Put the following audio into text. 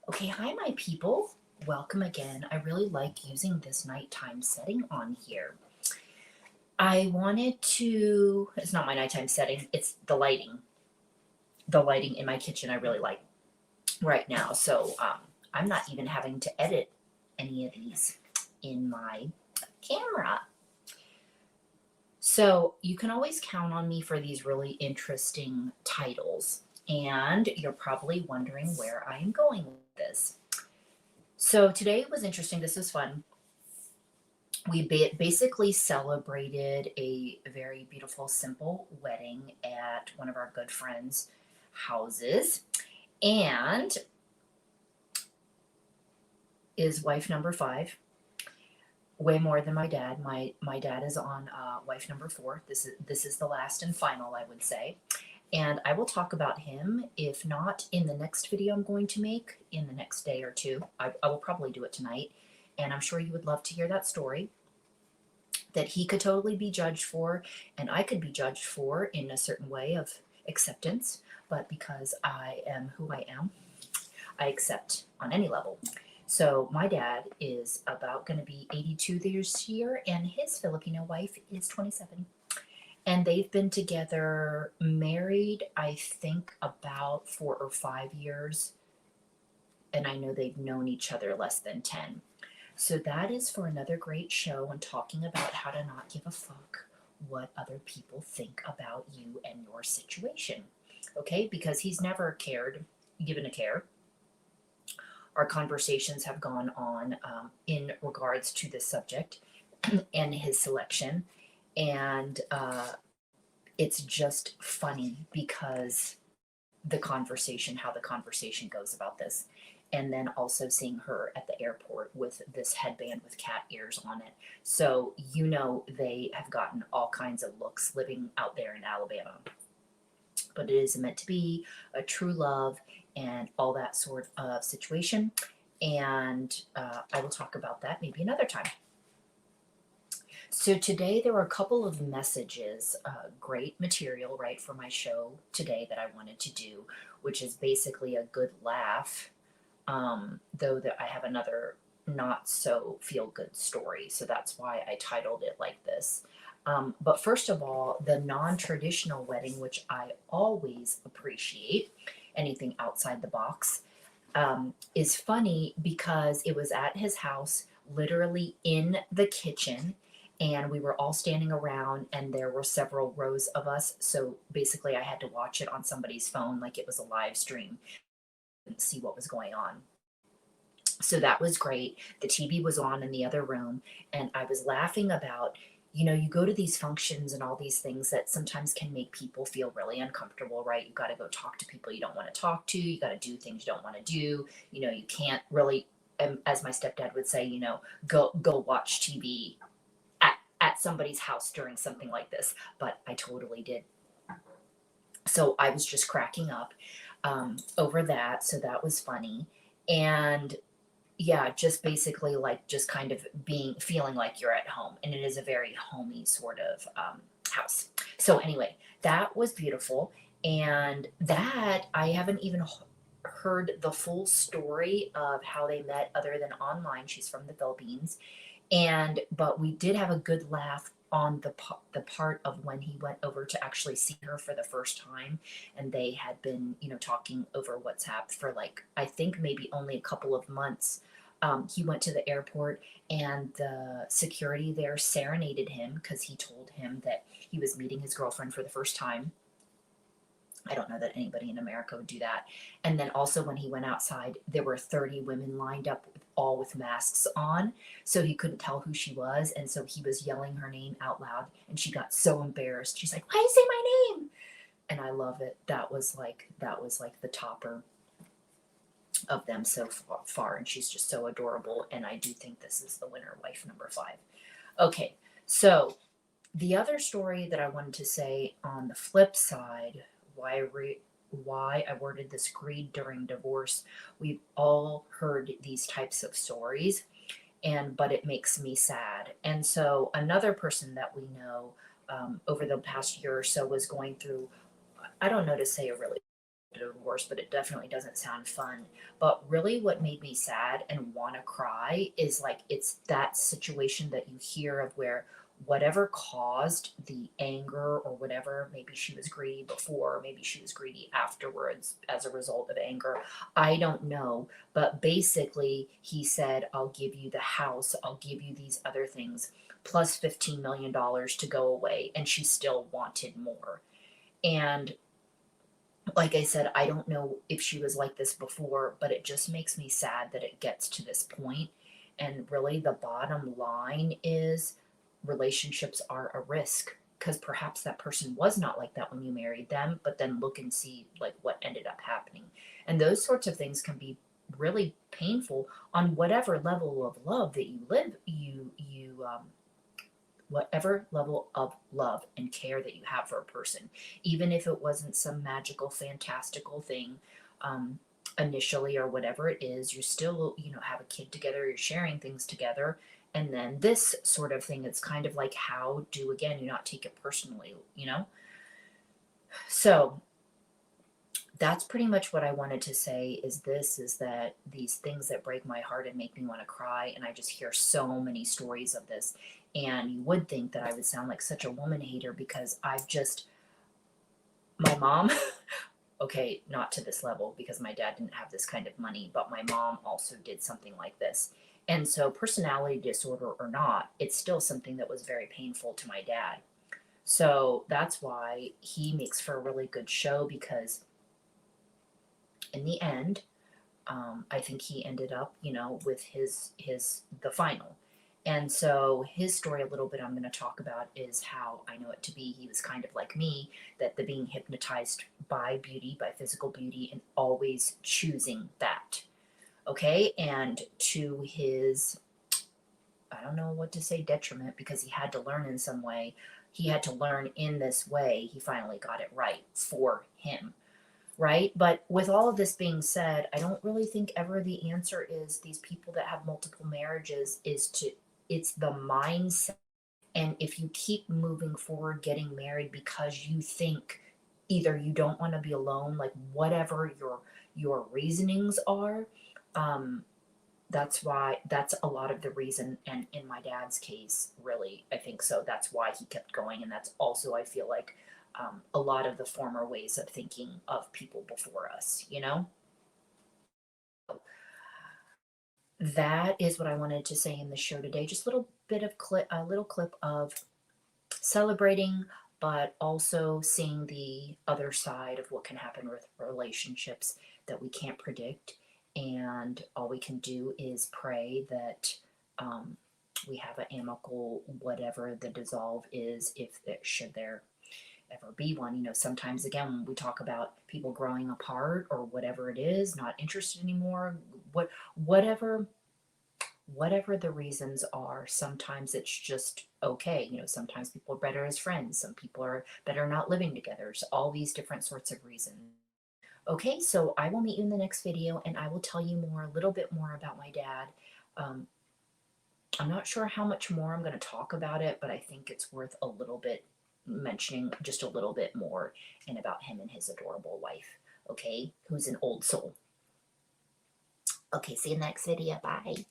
Okay, hi, my people. Welcome again. I really like using this nighttime setting on here. I wanted to, it's not my nighttime setting, it's the lighting. The lighting in my kitchen I really like right now. So I'm not even having to edit any of these in my camera. So you can always count on me for these really interesting titles. And you're probably wondering where I am going with this. So today was interesting. This was fun. We basically celebrated a very beautiful, simple wedding at one of our good friends' houses. And is wife number five, way more than my dad. My dad is on wife number four. This is the last and final, I would say. And I will talk about him, if not in the next video I'm going to make in the next day or two. I will probably do it tonight. And I'm sure you would love to hear that story that he could totally be judged for, and I could be judged for in a certain way of acceptance. But because I am who I am, I accept on any level. So my dad is about going to be 82 this year, and his Filipino wife is 27. And they've been together, married, I think, about 4 or 5 years. And I know they've known each other less than 10. So that is for another great show and talking about how to not give a fuck what other people think about you and your situation. Okay? Because he's never given a care. Our conversations have gone on in regards to this subject and his selection. And it's just funny because how the conversation goes about this. And then also seeing her at the airport with this headband with cat ears on it. So, they have gotten all kinds of looks living out there in Alabama. But it is meant to be a true love and all that sort of situation. And I will talk about that maybe another time. So today there were a couple of messages, great material, right, for my show today that I wanted to do, which is basically a good laugh, though that I have another not so feel good story. So that's why I titled it like this. But first of all, the non-traditional wedding, which I always appreciate, anything outside the box, is funny because it was at his house, literally in the kitchen, and we were all standing around, and there were several rows of us. So basically, I had to watch it on somebody's phone like it was a live stream and see what was going on. So that was great. The TV was on in the other room, and I was laughing about, you go to these functions and all these things that sometimes can make people feel really uncomfortable, right? You got to go talk to people you don't want to talk to. You got to do things you don't want to do. You can't really, as my stepdad would say, go watch TV at somebody's house during something like this. But I totally did. So I was just cracking up over that. So that was funny. And yeah, just basically like just kind of feeling like you're at home. And it is a very homey sort of house. So anyway, that was beautiful. And that I haven't even heard the full story of how they met other than online. She's from the Philippines. But we did have a good laugh on the part of when he went over to actually see her for the first time, and they had been talking over WhatsApp for, like, I think maybe only a couple of months. He went to the airport, and the security there serenaded him because he told him that he was meeting his girlfriend for the first time. I don't know that anybody in America would do that. And then also when he went outside, there were 30 women lined up, all with masks on. So he couldn't tell who she was. And so he was yelling her name out loud. And she got so embarrassed. She's like, "Why do you say my name?" And I love it. That was like the topper of them so far. And she's just so adorable. And I do think this is the winner, wife number five. Okay. So the other story that I wanted to say on the flip side, why I worded this greed during divorce. We've all heard these types of stories, but it makes me sad. And so another person that we know over the past year or so was going through, I don't know to say a really divorce, but it definitely doesn't sound fun. But really, what made me sad and want to cry is like it's that situation that you hear of where whatever caused the anger or whatever, maybe she was greedy before, maybe she was greedy afterwards as a result of anger. I don't know. But basically, he said, I'll give you the house, I'll give you these other things, plus $15 million to go away. And she still wanted more. And like I said, I don't know if she was like this before, but it just makes me sad that it gets to this point. And really, the bottom line is relationships are a risk because perhaps that person was not like that when you married them, but then look and see like what ended up happening. And those sorts of things can be really painful on whatever level of love that you live, whatever level of love and care that you have for a person, even if it wasn't some magical, fantastical thing initially or whatever it is, you still, have a kid together, you're sharing things together. And then this sort of thing, it's kind of like, how do, again, you not take it personally? So that's pretty much what I wanted to say is that these things that break my heart and make me want to cry, and I just hear so many stories of this. And you would think that I would sound like such a woman hater because my mom, okay, not to this level because my dad didn't have this kind of money, but my mom also did something like this. And so, personality disorder or not, it's still something that was very painful to my dad. So that's why he makes for a really good show because in the end, I think he ended up, with the final. And so his story a little bit I'm going to talk about is how I know it to be. He was kind of like me, that the being hypnotized by beauty, by physical beauty, and always choosing that. Okay, and to his, I don't know what to say, detriment, because he had to learn in some way. He had to learn in this way. He finally got it right for him, right? But with all of this being said, I don't really think ever the answer is these people that have multiple marriages it's the mindset. And if you keep moving forward, getting married because you think either you don't want to be alone, like whatever your reasonings are, um, that's a lot of the reason. And in my dad's case, really, I think so. That's why he kept going. And that's also, I feel like, a lot of the former ways of thinking of people before us. That is what I wanted to say in the show today. Just a little clip of celebrating, but also seeing the other side of what can happen with relationships that we can't predict. And all we can do is pray that we have an amicable, whatever the dissolve is, if there should there ever be one. Sometimes again, when we talk about people growing apart or whatever it is, not interested anymore, whatever whatever the reasons are, sometimes it's just okay. Sometimes people are better as friends, some people are better not living together. So all these different sorts of reasons. Okay, so I will meet you in the next video and I will tell you a little bit more about my dad. Um, I'm not sure how much more I'm going to talk about it, but I think it's worth a little bit mentioning just a little bit more and about him and his adorable wife, okay, who's an old soul. Okay, see you next video. Bye.